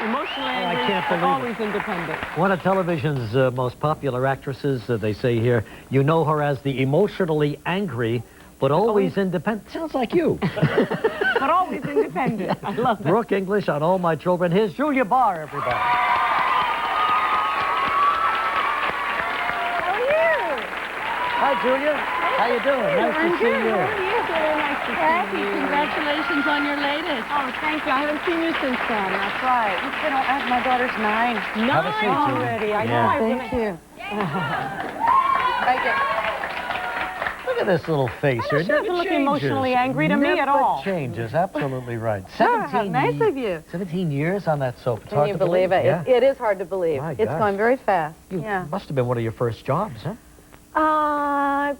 Emotionally angry, I can't believe always independent. One of television's most popular actresses, they say here, you know her as the emotionally angry, but always independent. Sounds like you. But always independent. I love that. Brooke English on All My Children. Here's Julia Barr, everybody. How are you? Hi, Julia. How you doing? Nice to see you. How are you? Very nice to see you. Congratulations on your latest. Oh, thank you. I haven't seen you since then. That's right. It's been, my daughter's 9. Have a seat, Julia. Already. I know. Yeah. Thank you. Thank you. Look at this little face here. She doesn't look emotionally angry to me at all. Never changes. Absolutely right. How nice of you. 17 years on that soap. It's Can hard you to believe it? Yeah. It is hard to believe. My It's gosh. going very fast. You Yeah. must have been one of your first jobs, huh?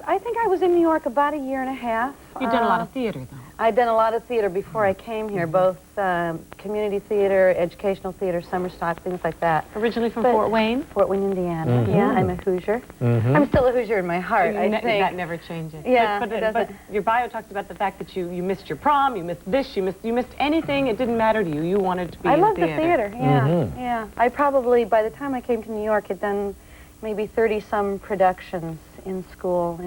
I think I was in New York about a year and a half. You've done a lot of theater, though. I'd done a lot of theater before I came here, both community theater, educational theater, summer stock, things like that. Originally from But- Fort Wayne? Fort Wayne, Indiana. Yeah, I'm a Hoosier. I'm still a Hoosier in my heart, I think. That never changes. Yeah, but, it but doesn't. your bio talks about the fact that you missed your prom, you missed this, you missed anything. It didn't matter to you. You wanted to be I in loved theater. the theater, yeah. Yeah. I probably, by the time I came to New York, had done maybe 30-some productions in school.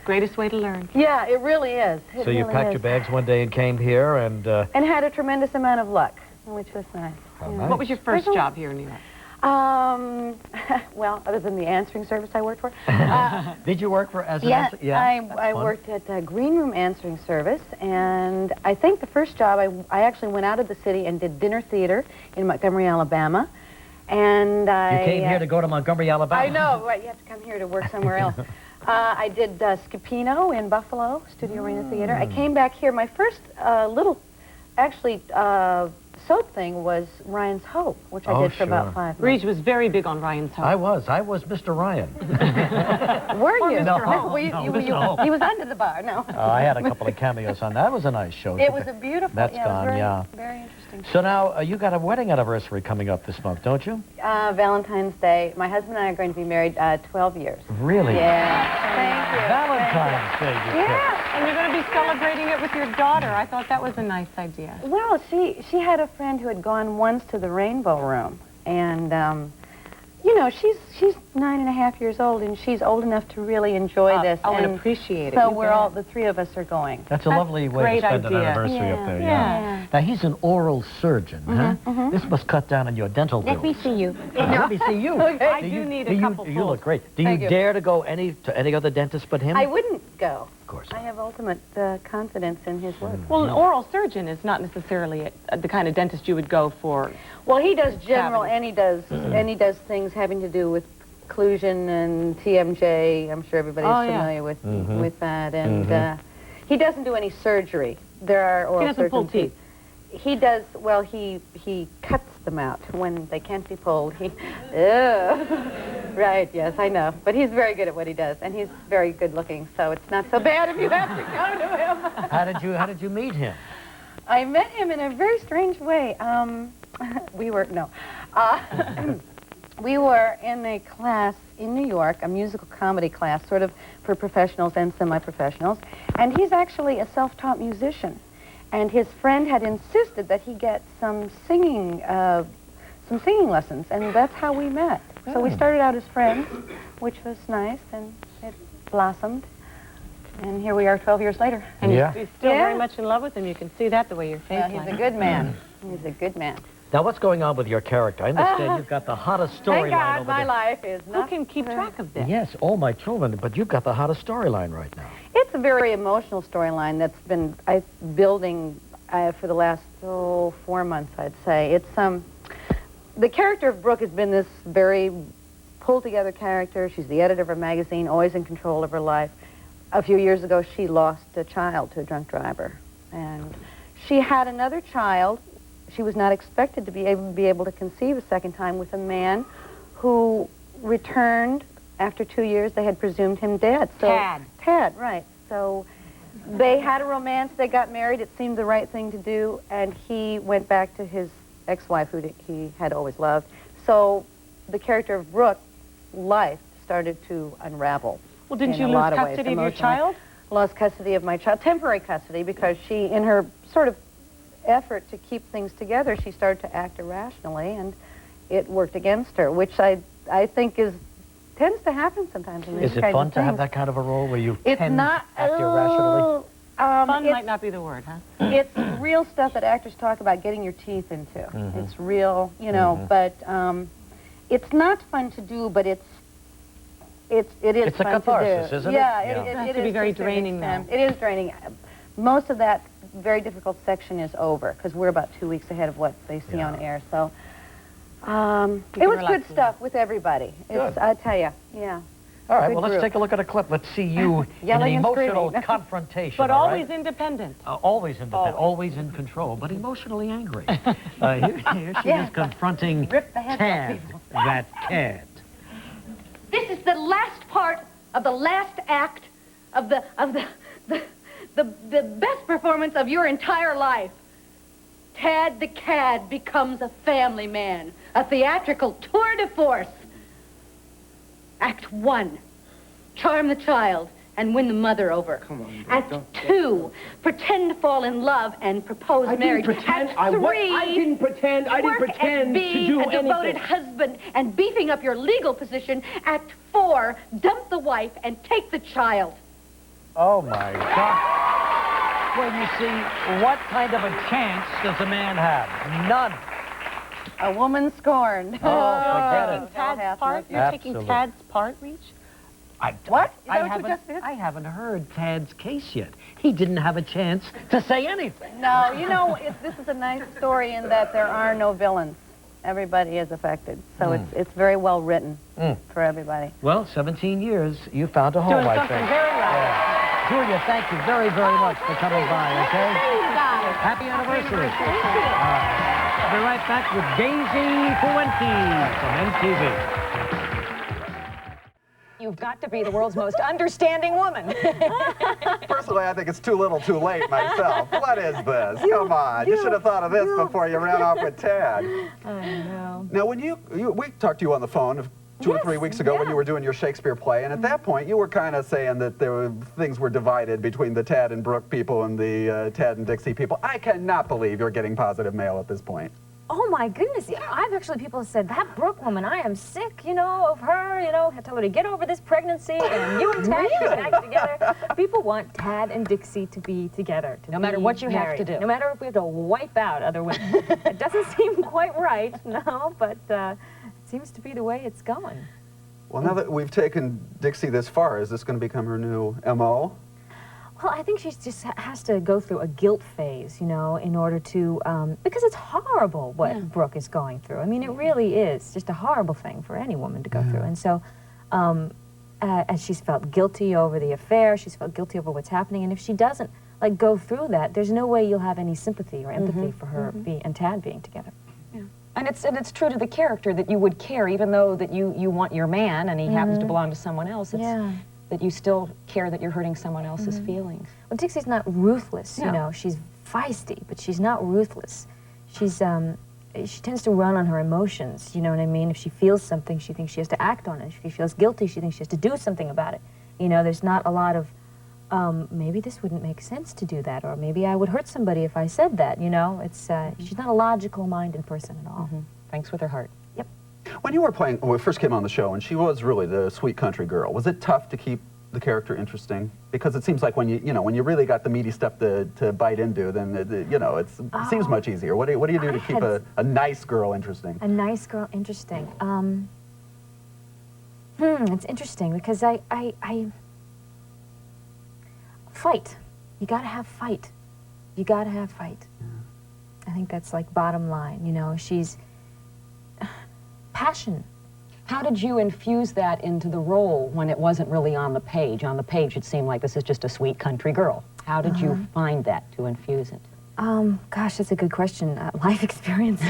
Greatest way to learn. Yeah, it really is. It So you really packed is. your bags one day and came here and... And had a tremendous amount of luck, which was nice. How yeah. nice. What was your first job here in New York? Well, other than the answering service I worked for. Did you work for as an Yeah, answer? Yeah, I worked at the green room answering service, and I think the first job, I actually went out of the city and did dinner theater in Montgomery, Alabama. And You came here to go to Montgomery, Alabama. I know, right, you have to come here to work somewhere else. I did Scapino in Buffalo, Studio Arena Theater. I came back here. My first soap thing was Ryan's Hope, which I did for about 5 months. Regis was very big on Ryan's Hope. I was Mr. Ryan. Were you? No, Mr. Hope. He was under the bar, no. I had a couple of cameos on that. That was a nice show. It was a beautiful, That's gone, very, yeah. very interesting. So now, you got a wedding anniversary coming up this month, don't you? Valentine's Day. My husband and I are going to be married 12 years. Really? Yeah. Thank you. Valentine's Day. you picked. Yeah. And you're going to be celebrating it with your daughter. I thought that was a nice idea. Well, she had a friend who had gone once to the Rainbow Room, and you know, she's 9.5 years old, and she's old enough to really enjoy this and and appreciate it. So You we're bet. all the 3 of us are going. That's a lovely way great to spend an idea. anniversary up there, Yeah. Now, he's an oral surgeon, huh? This must cut down on your dental bills. Let me see you. Let me see you. Okay. I do need a couple You pulls. look great. Do you Thank you. dare to go to any other dentist but him? I wouldn't go. Of course I not. have ultimate confidence in his work. Well, an oral surgeon is not necessarily the kind of dentist you would go for. Well, he does general, Cavities. and he does things having to do with occlusion and TMJ. I'm sure everybody's Oh, yeah. familiar with that. And he doesn't do any surgery. There are oral He doesn't pull surgeons. teeth. He does. Well, he cuts them out when they can't be pulled. Ugh. Right. Yes, I know. But he's very good at what he does, and he's very good looking. So it's not so bad if you have to go to him. How did you meet him? I met him in a very strange way. We were in a class in New York, a musical comedy class, sort of for professionals and semi-professionals, and he's actually a self-taught musician. And his friend had insisted that he get some singing lessons, and that's how we met. So we started out as friends, which was nice, and it blossomed. And here we are 12 years later. And Yeah. you're still Yeah. very much in love with him. You can see that the way your face He's lights a good man. He's a good man. Now, what's going on with your character? I understand you've got the hottest Thank storyline God over my there. life is Who not... can keep track of this? Yes, All My Children, but you've got the hottest storyline right now. It's a very emotional storyline that's been building for the last 4 months, I'd say. It's the character of Brooke has been this very pulled-together character. She's the editor of a magazine, always in control of her life. A few years ago, she lost a child to a drunk driver, and she had another child. She was not expected to be able to conceive a second time with a man who returned after 2 years. They had presumed him dead. So, Tad, right. So they had a romance. They got married. It seemed the right thing to do, and he went back to his ex-wife, who he had always loved. So the character of Brooke, life started to unravel. Well, didn't in you a lose lot of ways, custody of your emotionally. child? Lost custody of my child, temporary custody, because she, in her sort of effort to keep things together, she started to act irrationally, and it worked against her, which I think tends to happen sometimes in these Is it kinds fun of to have things. that kind of a role where you It's tend not to act irrationally? Fun might not be the word, huh? It's real stuff that actors talk about getting your teeth into. It's real, you know, but it's not fun to do, but it is It's a fun catharsis, to do. isn't it? Yeah, Yeah. it It has is to be very to a certain draining, though. extent. It is draining. Most of that very difficult section is over because we're about 2 weeks ahead of what they see on air. So it was good stuff with everybody. It's, I tell you, yeah. All right, Good well, let's group. take a look at a clip. Let's see you in an Yelling and emotional screaming. confrontation. But all always right? independent. Always independent, always in control, but emotionally angry. Here she is confronting Rip the heads off Tad, people. that cad. This is the last part of the last act of the best performance of your entire life. Tad the Cad becomes a family man, a theatrical tour de force. Act 1, charm the child and win the mother over. Come on, Act don't- 2, pretend to fall in love and propose I marriage. didn't pretend. Act 3, I didn't pretend. I didn't work pretend at being to do a devoted anything. husband and beefing up your legal position. Act 4, dump the wife and take the child. Oh, my God. Well, you see, what kind of a chance does a man have? None. A woman scorned. Oh, forget Taking it. Tad's part? You're taking Absolutely. Tad's part, Reach? What? Is that I what you haven't, just did? I haven't heard Tad's case yet. He didn't have a chance to say anything. No, you know, this is a nice story in that there are no villains. Everybody is affected. So it's very well written for everybody. Well, 17 years, you found a home, Doing I something think. very right. Julia, thank you very, very much for coming by, okay? Happy anniversary. I'll be right back with Daisy Fuentes from MTV. You've got to be the world's most understanding woman. Personally, I think it's too little too late myself. What is this? Come on. You should have thought of this before you ran off with Tad. I know. Now, when we talked to you on the phone 2 or 3 weeks ago when you were doing your Shakespeare play, and at that point you were kind of saying that things were divided between the Tad and Brooke people and the Tad and Dixie people. I cannot believe you're getting positive mail at this point. Oh my goodness, I've actually, people have said, that Brooke woman, I am sick, you know, of her, you know, I tell her to get over this pregnancy, and you and Tad should get back together. People want Tad and Dixie to be together. No matter what you have to do. No matter if we have to wipe out other women. It doesn't seem quite right, no, but it seems to be the way it's going. Well, now that we've taken Dixie this far, is this going to become her new M.O.? Well, I think she just has to go through a guilt phase, you know, in order to, because it's horrible what Brooke is going through. I mean, it really is just a horrible thing for any woman to go through. And so, as she's felt guilty over the affair, she's felt guilty over what's happening, and if she doesn't, like, go through that, there's no way you'll have any sympathy or empathy for her and Tad being together. And it's true to the character that you would care, even though that you want your man and he happens to belong to someone else. It's, that you still care that you're hurting someone else's feelings. Well, Dixie's not ruthless, you know. She's feisty, but she's not ruthless. She's, she tends to run on her emotions, you know what I mean? If she feels something, she thinks she has to act on it. If she feels guilty, she thinks she has to do something about it. You know, there's not a lot of, maybe this wouldn't make sense to do that, or maybe I would hurt somebody if I said that, you know? It's, she's not a logical-minded person at all. Thanks with her heart. Yep. When you were playing, when we first came on the show, and she was really the sweet country girl, was it tough to keep the character interesting? Because it seems like when when you really got the meaty stuff to bite into, then it seems much easier. What do you do to keep a nice girl interesting? A nice girl interesting. It's interesting because I fight. You gotta have fight. You gotta have fight. I think that's like bottom line, you know. She's passion. How did you infuse that into the role when it wasn't really on the page? On the page, it seemed like this is just a sweet country girl. How did you find that to infuse it? Gosh, that's a good question. Life experience.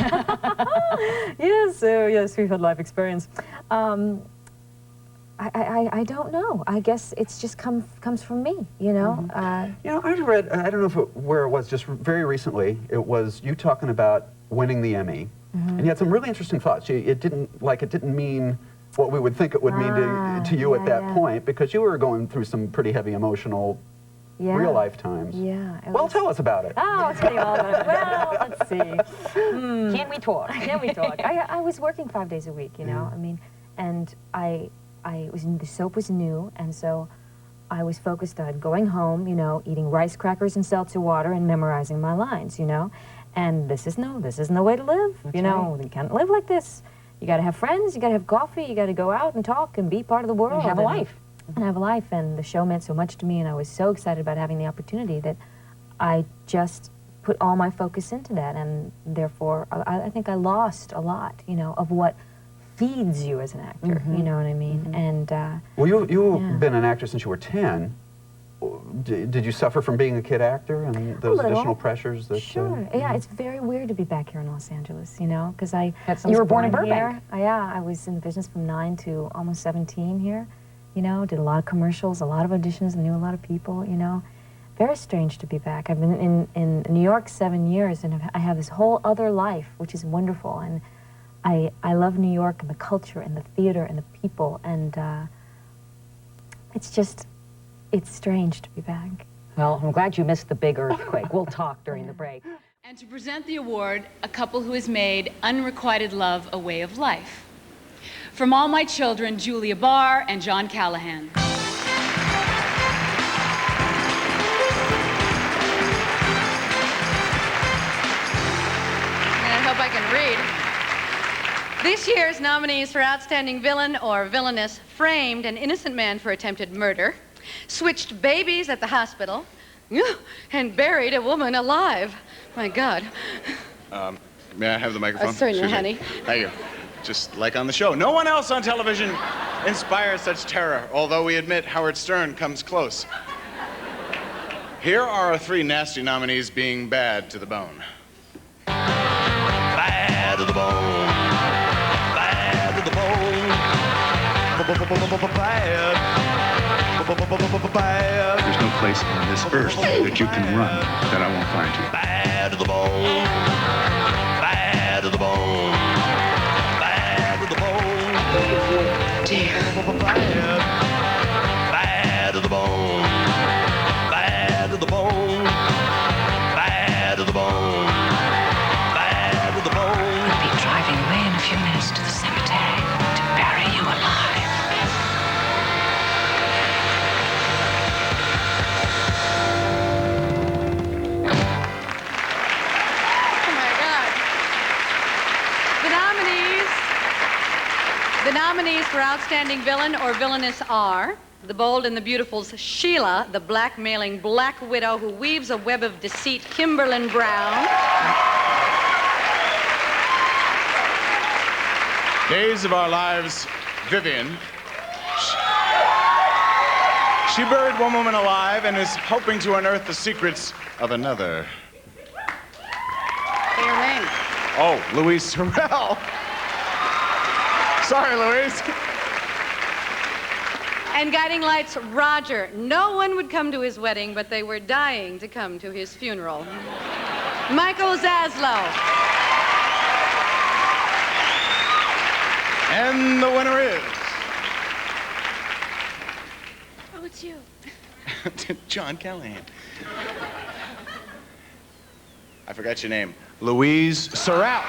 Yes, we've had life experience. I don't know. I guess it's just comes from me, you know? I read, I don't know where it was, just very recently, it was you talking about winning the Emmy. And you had some really interesting thoughts. It didn't mean what we would think it would mean to you at that point, because you were going through some pretty heavy emotional Yeah. real life times. Yeah. Well, tell us about it. Oh, I'll tell you all about it. Well, let's see. Can we talk? Can we talk? I was working 5 days a week, you know. I mean, and the soap was new, and so I was focused on going home, you know, eating rice crackers and seltzer water and memorizing my lines, you know. And this isn't the way to live, you know. You can't live like this. You got to have friends, you got to have coffee, you got to go out and talk and be part of the world. And have a life. And have a life, and the show meant so much to me, and I was so excited about having the opportunity that I just put all my focus into that, and therefore I think I lost a lot, you know, of what feeds you as an actor, you know what I mean? And well, you've been an actor since you were 10. Did you suffer from being a kid actor and those additional pressures? That, sure. Yeah, it's very weird to be back here in Los Angeles, you know, because you were born in Burbank. Yeah, I was in the business from 9 to almost 17 here. You know, did a lot of commercials, a lot of auditions, knew a lot of people, you know. Very strange to be back. I've been in New York 7 years, and I have this whole other life, which is wonderful. And I love New York and the culture and the theater and the people, and it's strange to be back. Well, I'm glad you missed the big earthquake. We'll talk during the break. And to present the award, a couple who has made unrequited love a way of life. From all my children, Julia Barr and John Callahan. And I hope I can read. This year's nominees for Outstanding Villain or Villainess framed an innocent man for attempted murder, switched babies at the hospital, and buried a woman alive. My God. May I have the microphone? Certainly, honey. Thank you. Just like on the show. No one else on television inspires such terror, although we admit Howard Stern comes close. Here are our 3 nasty nominees being bad to the bone. Bad to the bone. Bad to the bone. Bad. There's no place on this earth that you can run that I won't find you. Bad to the bone. Bad to the bone. Bad to the bone. Dear. Bad to the bone. Bad to the bone. Bad to the bone. Bad to the bone. We'll be driving away in a few minutes to the cemetery to bury you alive. The nominees for Outstanding Villain or Villainess are the bold and the beautiful's Sheila, the blackmailing black widow who weaves a web of deceit, Kimberlyn Brown. Days of Our Lives, Vivian. She buried one woman alive and is hoping to unearth the secrets of another. Say your name. Oh, Louise Sorrell. Sorry, Louise. And Guiding Lights, Roger. No one would come to his wedding, but they were dying to come to his funeral. Michael Zaslow. And the winner is... Oh, it's you. John Callahan. I forgot your name. Louise Sorrell.